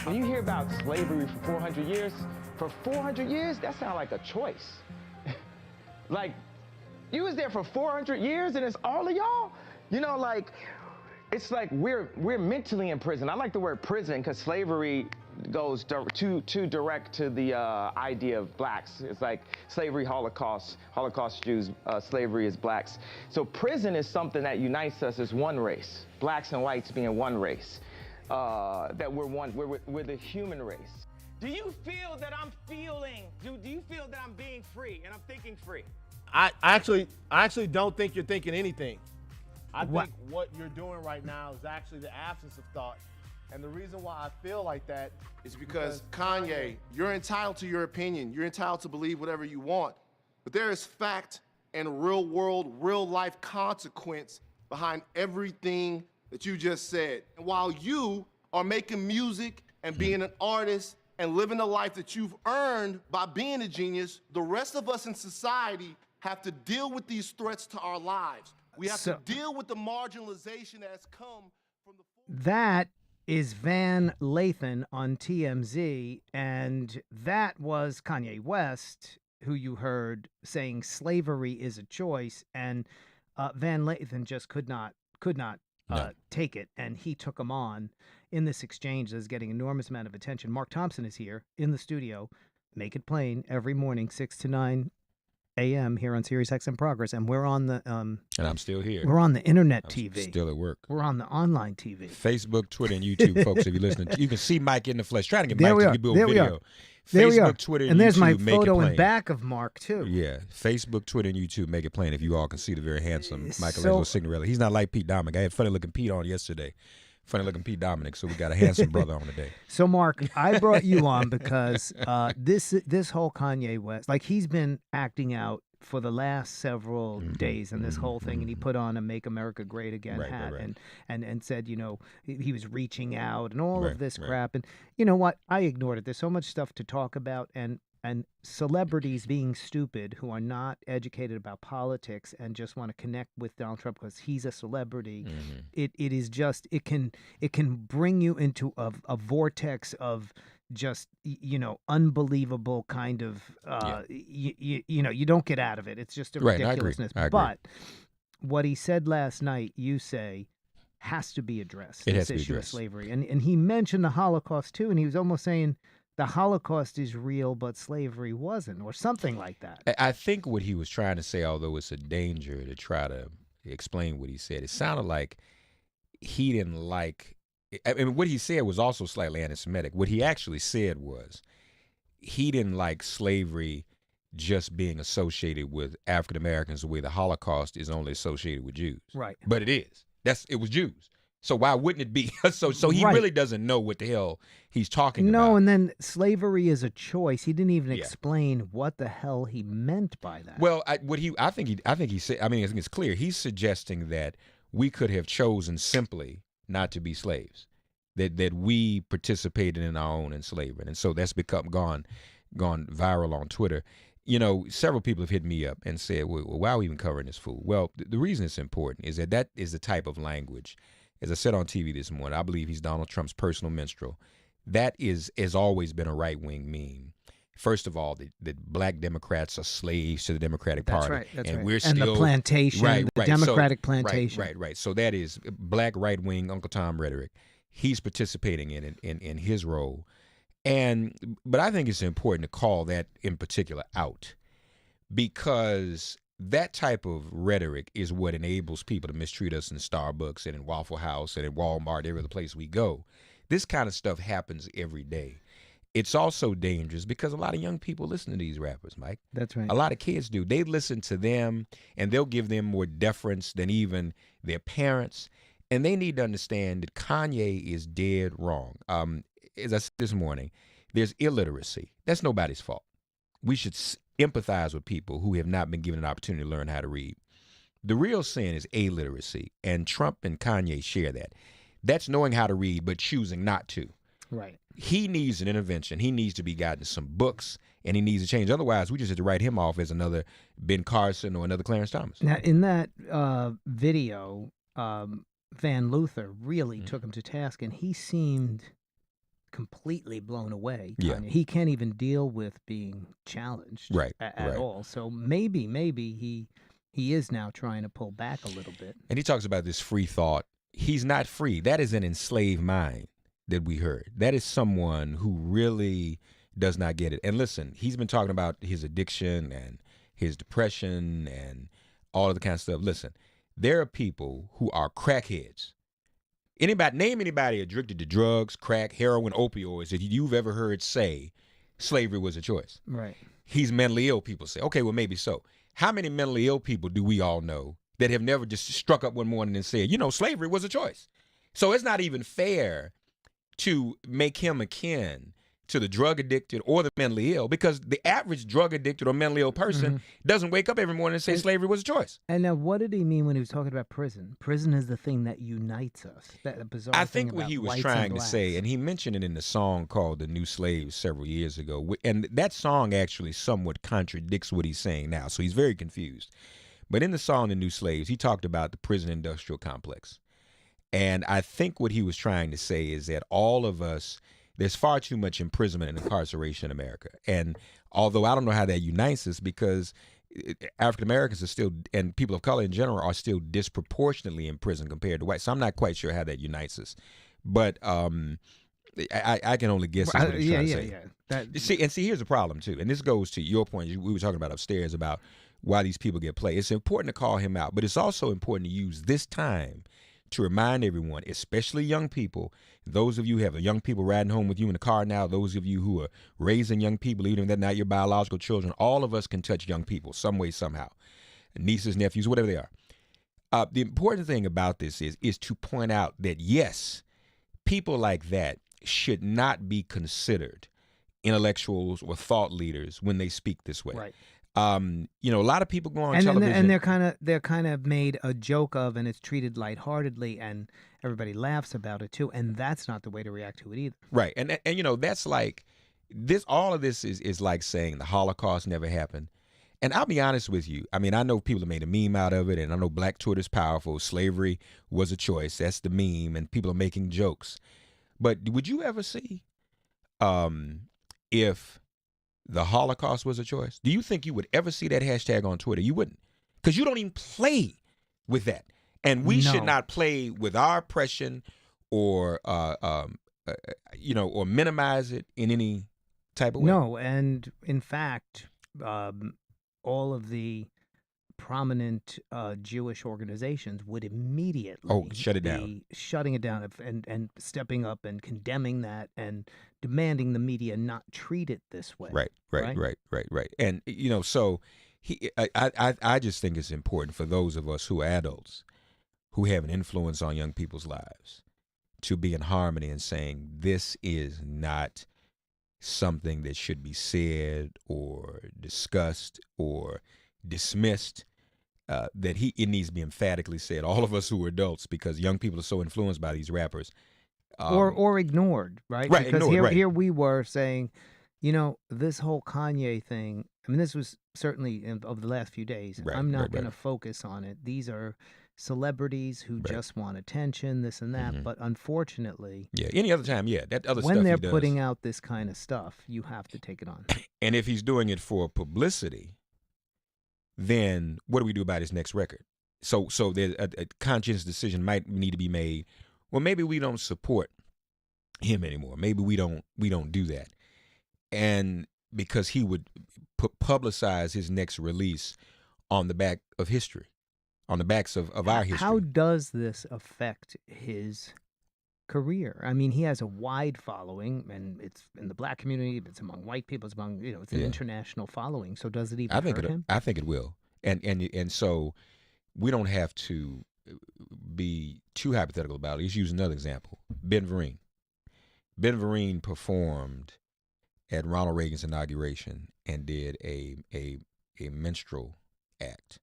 When you hear about slavery for 400 years, that sounds like a choice. Like, you was there for 400 years and it's all of y'all? You know, like, it's like we're mentally in prison. I like the word prison because slavery goes too direct to the idea of blacks. It's like slavery, Holocaust Jews, slavery is blacks. So prison is something that unites us as one race, blacks and whites being one race. That we're the human race. Do you feel that I'm feeling, do you feel that I'm being free and I'm thinking free? I actually don't think you're thinking anything. I think what you're doing right now is actually the absence of thought. And the reason why I feel like that is because Kanye, you're entitled to your opinion. You're entitled to believe whatever you want. But there is fact and real world, real life consequence behind everything that you just said. And while you are making music and being an artist and living the life that you've earned by being a genius, the rest of us in society have to deal with these threats to our lives. We have to deal with the marginalization that has come from the... That is Van Lathan on TMZ, and that was Kanye West, who you heard saying slavery is a choice, and Van Lathan just could not take it, and he took him on in this exchange that is getting enormous amount of attention. Mark Thompson is here in the studio. Make It Plain every morning, 6 to 9 a.m. here on Sirius XM Progress, and we're on the and I'm still here. We're on the internet TV. Still at work. We're on the online TV. Facebook, Twitter, and YouTube, folks. If you're listening, you can see Mike in the flesh. Trying to get There Mike we to are. do a There we video. are. There we are. Facebook, Twitter, and there's YouTube, my Make It photo Plain. and back of Mark too. Yeah, Facebook, Twitter, and YouTube, Make It Plain. If you all can see the very handsome Michelangelo Signorile. He's not like Pete Dominic. I had funny looking Pete on yesterday. Funny looking Pete Dominic. So we got a handsome brother on today. So Mark, I brought you on because this whole Kanye West, like he's been acting out for the last several days and this whole thing, and he put on a Make America Great Again hat. And said, you know, he was reaching out and all of this crap. And you know what? I ignored it. There's so much stuff to talk about, and celebrities being stupid who are not educated about politics and just want to connect with Donald Trump because he's a celebrity. It is just it can bring you into a vortex of just, you know, unbelievable kind of you know, you don't get out of it. It's just a ridiculousness. I agree. But what he said last night, you say, has to be addressed. It has this to be issue addressed. of slavery, and he mentioned the Holocaust too, and he was almost saying the Holocaust is real, but slavery wasn't, or something like that. I think what he was trying to say, although it's a danger to try to explain what he said, it sounded like he didn't like. I mean, what he said was also slightly anti-Semitic. What he actually said was he didn't like slavery just being associated with African Americans the way the Holocaust is only associated with Jews. Right. But it is. It was Jews. So why wouldn't it be? So he really doesn't know what the hell he's talking about. No, and then slavery is a choice. He didn't even explain what the hell he meant by that. Well, I think he said. I mean, I think it's clear. He's suggesting that we could have chosen simply not to be slaves. That we participated in our own enslavement, and so that's gone viral on Twitter. You know, several people have hit me up and said, "Well, why are we even covering this fool?" Well, the reason it's important is that is the type of language. As I said on TV this morning, I believe he's Donald Trump's personal minstrel. That has always been a right-wing meme. First of all, that black Democrats are slaves to the Democratic Party. That's and right. We're and still, the plantation, the Democratic plantation. Right. So that is black right-wing Uncle Tom rhetoric. He's participating in his role. But I think it's important to call that in particular out, because that type of rhetoric is what enables people to mistreat us in Starbucks and in Waffle House and in Walmart, every other place we go. This kind of stuff happens every day. It's also dangerous because a lot of young people listen to these rappers, Mike. That's right. A lot of kids do. They listen to them, and they'll give them more deference than even their parents. And they need to understand that Kanye is dead wrong. As I said this morning, there's illiteracy. That's nobody's fault. We should empathize with people who have not been given an opportunity to learn how to read. The real sin is illiteracy, and Trump and Kanye share that. That's knowing how to read but choosing not to. Right. He needs an intervention. He needs to be gotten some books, and he needs to change. Otherwise, we just have to write him off as another Ben Carson or another Clarence Thomas. Now, in that video, Van Luther really took him to task, and he seemed completely blown away. Yeah. Kanye. He can't even deal with being challenged Right, at right. all. So maybe he is now trying to pull back a little bit. And he talks about this free thought. He's not free. That is an enslaved mind that we heard. That is someone who really does not get it. And listen, he's been talking about his addiction and his depression and all of the kind of stuff. Listen, there are people who are crackheads. Name anybody addicted to drugs, crack, heroin, opioids that you've ever heard say slavery was a choice. Right. He's mentally ill, people say. Okay, well, maybe so. How many mentally ill people do we all know that have never just struck up one morning and said, slavery was a choice? So it's not even fair to make him akin to the drug addicted or the mentally ill, because the average drug addicted or mentally ill person doesn't wake up every morning and say slavery was a choice. And now, what did he mean when he was talking about prison? Prison is the thing that unites us. That bizarre I thing think what about he was whites trying and to say, blacks. and he mentioned it in the song called "The New Slaves" several years ago, and that song actually somewhat contradicts what he's saying now, so he's very confused. But in the song "The New Slaves," he talked about the prison industrial complex. And I think what he was trying to say is that all of us, there's far too much imprisonment and incarceration in America. And although I don't know how that unites us, because African Americans are still, and people of color in general, are still disproportionately in prison compared to whites. So I'm not quite sure how that unites us. But I can only guess what he's trying to say. See, here's the problem too. And this goes to your point. We were talking about upstairs about why these people get play. It's important to call him out, but it's also important to use this time to remind everyone, especially young people, those of you who have young people riding home with you in the car now, those of you who are raising young people, even if they're not your biological children, all of us can touch young people some way, somehow. Nieces, nephews, whatever they are. The important thing about this is to point out that, yes, people like that should not be considered intellectuals or thought leaders when they speak this way. Right. A lot of people go on television, and they're kind of made a joke of, and it's treated lightheartedly, and everybody laughs about it too. And that's not the way to react to it either. right? And that's like this. All of this is like saying the Holocaust never happened. And I'll be honest with you. I mean, I know people have made a meme out of it, and I know Black Twitter's powerful. Slavery was a choice. That's the meme, and people are making jokes. But would you ever see if the Holocaust was a choice? Do you think you would ever see that hashtag on Twitter? You wouldn't, because you don't even play with that, and we should not play with our oppression or or minimize it in any type of way. No, and in fact, all of the prominent Jewish organizations would immediately shut it be down. shutting it down and stepping up and condemning that and demanding the media not treat it this way. Right. And so I just think it's important for those of us who are adults, who have an influence on young people's lives, to be in harmony and saying this is not something that should be said or discussed or dismissed. That it needs to be emphatically said. All of us who are adults, because young people are so influenced by these rappers, or ignored, right? Right, Because ignored, here we were saying, this whole Kanye thing. I mean, this was certainly over the last few days. Right, I'm not right, going to right. focus on it. These are celebrities who just want attention, this and that. But unfortunately, any other time, that other stuff when they're he does. putting out this kind of stuff, you have to take it on. And if he's doing it for publicity, then what do we do about his next record? So there's a conscious decision might need to be made. Well, maybe we don't support him anymore. Maybe we don't do that. And because he would publicize his next release on the back of history, on the backs of our history. How does this affect his career? I mean, he has a wide following, and it's in the black community, it's among white people, it's among, it's an international following. So does it even hurt him? I think it will. And so we don't have to be too hypothetical about it. Let's use another example. Ben Vereen. Ben Vereen performed at Ronald Reagan's inauguration and did a minstrel act.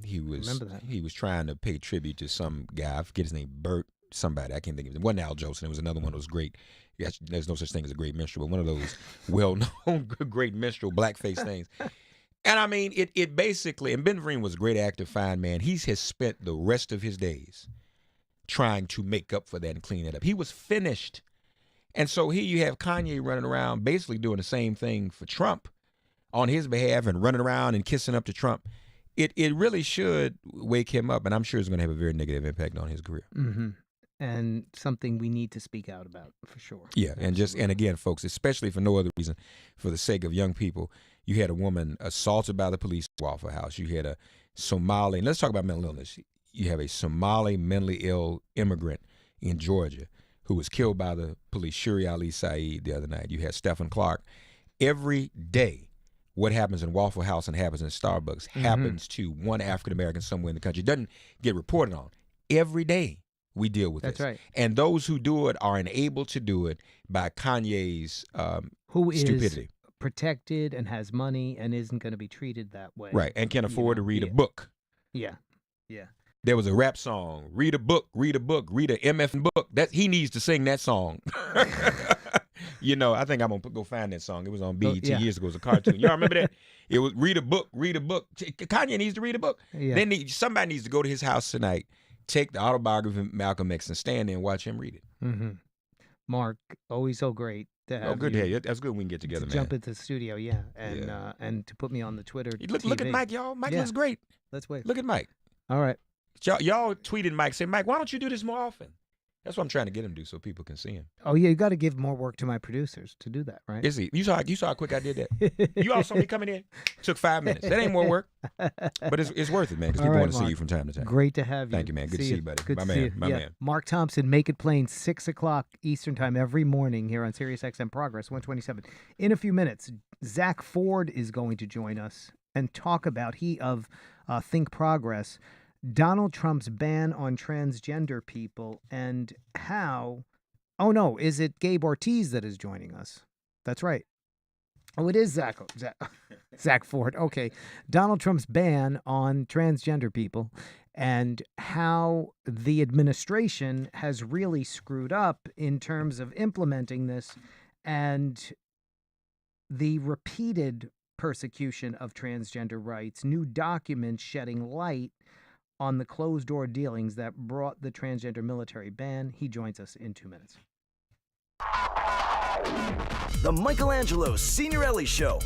He was trying to pay tribute to some guy. I forget his name, Bert somebody. I can't think of it. It wasn't Al Jolson. It was another one of those great. There's no such thing as a great minstrel, but one of those well-known great minstrel blackface things. And I mean, it basically. And Ben Vereen was a great actor, fine man. He has spent the rest of his days trying to make up for that and clean it up. He was finished And so here you have Kanye running around basically doing the same thing for Trump on his behalf and running around and kissing up to Trump. It really should wake him up, and I'm sure it's going to have a very negative impact on his career. Mm-hmm. And something we need to speak out about for sure. Yeah, and again, folks, especially for no other reason, for the sake of young people, you had a woman assaulted by the police at Waffle House. You had a Somali, and let's talk about mental illness. You have a Somali mentally ill immigrant in Georgia who was killed by the police, Shuri Ali Saeed, the other night. You had Stephen Clark. Every day, what happens in Waffle House and happens in Starbucks happens to one African-American somewhere in the country. It doesn't get reported on. Every day we deal with this. That's right. And those who do it are unable to do it by Kanye's Who stupidity. is protected and has money and isn't going to be treated that way. Right, and can afford to read a book. Yeah, yeah. There was a rap song, read a book, read a book, read a MF book. He needs to sing that song. You know, I think I'm going to go find that song. It was on BET years ago. It was a cartoon. Y'all remember that? It was read a book, read a book. Kanye needs to read a book. Yeah. Then somebody needs to go to his house tonight, take the autobiography of Malcolm X and stand there and watch him read it. Mm-hmm. Mark, always so great to have good you. to have you. That's good when we can get together, man. Jump into the studio, and to put me on the Twitter. Look at Mike, y'all. Mike looks great. Let's wait. Look at Mike. All right. Y'all tweeted Mike, say, Mike, why don't you do this more often? That's what I'm trying to get him to do so people can see him. Oh yeah, you got to give more work to my producers to do that, right? Is he? You saw how quick I did that? You all saw me coming in? Took 5 minutes. That ain't more work. But it's worth it, man, because people want to see you from time to time. Great to have you. Thank you, man. Good to see you, buddy. Good my to man, see you. my man. Mark Thompson, Make It Plain, 6 o'clock Eastern Time every morning here on Sirius XM Progress 127. In a few minutes, Zach Ford is going to join us and talk about Think Progress, Donald Trump's ban on transgender people, and how... Oh, no, is it Gabe Ortiz that is joining us? That's right. Oh, it is Zach Ford. Okay. Donald Trump's ban on transgender people and how the administration has really screwed up in terms of implementing this and the repeated persecution of transgender rights, new documents shedding light on the closed-door dealings that brought the transgender military ban. He joins us in 2 minutes. The Michelangelo Signorile Show.